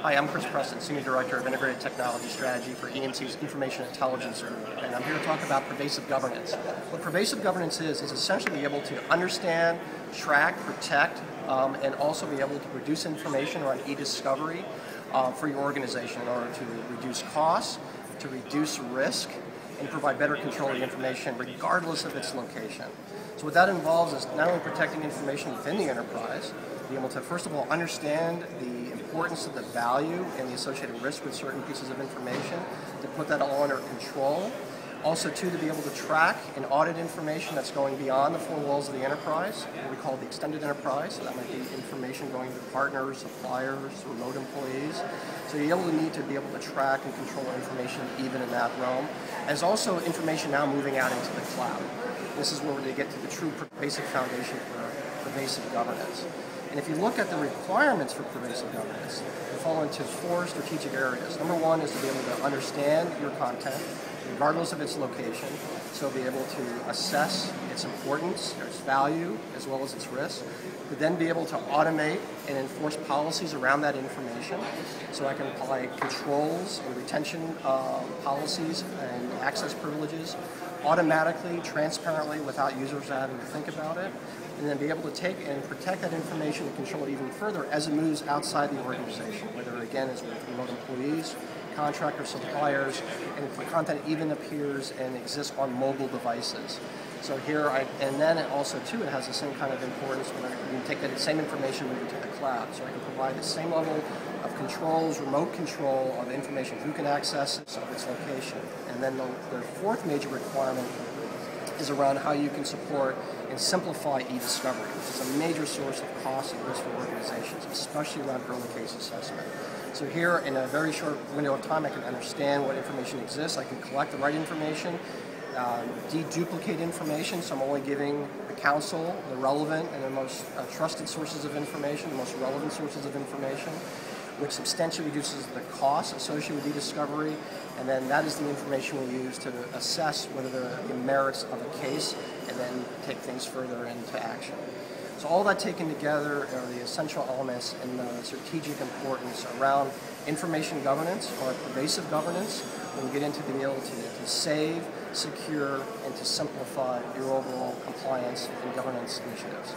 Hi, I'm Preston, Senior Director of Integrated Technology Strategy for EMC's Information Intelligence Group, and I'm here to talk about pervasive governance. What pervasive governance is essentially be able to understand, track, protect, and also be able to produce information around e-discovery for your organization in order to reduce costs, to reduce risk, and provide better control of the information regardless of its location. So what that involves is not only protecting information within the enterprise, be able to first of all understand the importance of the value and the associated risk with certain pieces of information, to put that all under control. Also, too, to be able to track and audit information that's going beyond the four walls of the enterprise, what we call the extended enterprise. So that might be information going to partners, suppliers, remote employees. So you're able to need to be able to track and control information even in that realm. As also information now moving out into the cloud. This is where we get to the true basic foundation for pervasive governance. And if you look at the requirements for pervasive governance, they fall into four strategic areas. Number one is to be able to understand your content, regardless of its location, so be able to assess its importance, its value, as well as its risk, but then be able to automate and enforce policies around that information, so I can apply controls and retention policies and access privileges automatically, transparently, without users having to think about it, and then be able to take and protect that information and control it even further as it moves outside the organization, whether again is with remote employees, contractors, suppliers, and if the content even appears and exists on mobile devices. So here, and then it also too, it has the same kind of importance when I can take that same information and move it to the cloud. So I can provide the same level of controls, remote control of information, who can access it, of its location. And then the fourth major requirement is around how you can support and simplify e-discovery, which is a major source of cost and risk for organizations, especially around early case assessment. So here, in a very short window of time, I can understand what information exists, I can collect the right information, deduplicate information, so I'm only giving the council the relevant and the most trusted sources of information, the most relevant sources of information, which substantially reduces the cost associated with e-discovery, and then that is the information we use to assess whether there are the merits of a case, and then take things further into action. So all that taken together are the essential elements in the strategic importance around information governance or pervasive governance, when we get into being able to save, secure, and to simplify your overall compliance and governance initiatives.